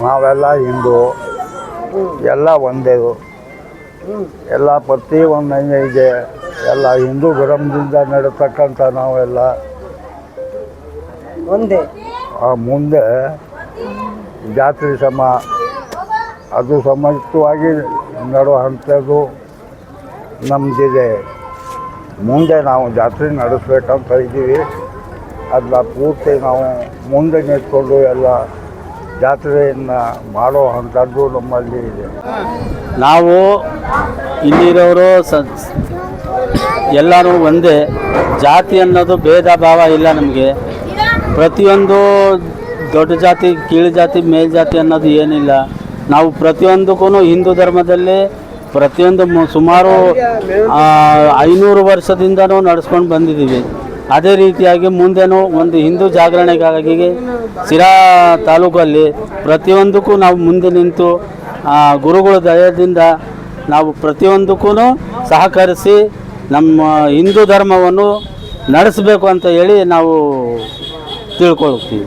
ನಾವೆಲ್ಲ ಹಿಂದೂ, ಎಲ್ಲ ಒಂದೇ, ಎಲ್ಲ ಪ್ರತಿ ಒಂದು ಇದೆ. ಎಲ್ಲ ಹಿಂದೂ ಧರ್ಮದಿಂದ ನಡೀತಕ್ಕಂಥ ನಾವೆಲ್ಲ ಒಂದೇ. ಮುಂದೆ ಜಾತ್ರೆ ಅದು ಸಮರ್ಥವಾಗಿ ನಡೆಯುವಂಥದ್ದು ನಮ್ಮದಿದೆ. ಮುಂದೆ ನಾವು ಜಾತ್ರೆ ನಡೆಸ್ಬೇಕಂತ ಇದ್ದೀವಿ. ಅದನ್ನ ಪೂರ್ತಿ ನಾವು ಮುಂದೆ ನಿಂತ್ಕೊಂಡು ಎಲ್ಲ ಜಾತ್ರೆಯನ್ನು ಮಾಡೋ ಅಂಥದ್ದು ನಮ್ಮಲ್ಲಿ ಇದೆ. ನಾವು ಇಲ್ಲಿರೋರು ಎಲ್ಲರೂ ಒಂದೇ. ಜಾತಿ ಅನ್ನೋದು ಭೇದ ಭಾವ ಇಲ್ಲ ನಮಗೆ. ಪ್ರತಿಯೊಂದು ದೊಡ್ಡ ಜಾತಿ, ಕೀಳು ಜಾತಿ, ಮೇಲ್ಜಾತಿ ಅನ್ನೋದು ಏನಿಲ್ಲ. ನಾವು ಪ್ರತಿಯೊಂದಕ್ಕೂ ಹಿಂದೂ ಧರ್ಮದಲ್ಲಿ ಪ್ರತಿಯೊಂದು ಸುಮಾರು 500 ವರ್ಷದಿಂದನೂ ನಡೆಸ್ಕೊಂಡು ಬಂದಿದ್ದೀವಿ. ಅದೇ ರೀತಿಯಾಗಿ ಮುಂದೆನೂ ಒಂದು ಹಿಂದೂ ಜಾಗರಣೆಗಾಗಿ ಸಿರಾ ತಾಲೂಕಲ್ಲಿ ಪ್ರತಿಯೊಂದಕ್ಕೂ ನಾವು ಮುಂದೆ ನಿಂತು ಗುರುಗಳ ದಯದಿಂದ ನಾವು ಪ್ರತಿಯೊಂದಕ್ಕೂ ಸಹಕರಿಸಿ ನಮ್ಮ ಹಿಂದೂ ಧರ್ಮವನ್ನು ನಡೆಸಬೇಕು ಅಂತ ಹೇಳಿ ನಾವು ತಿಳ್ಕೊಳ್ತೀವಿ.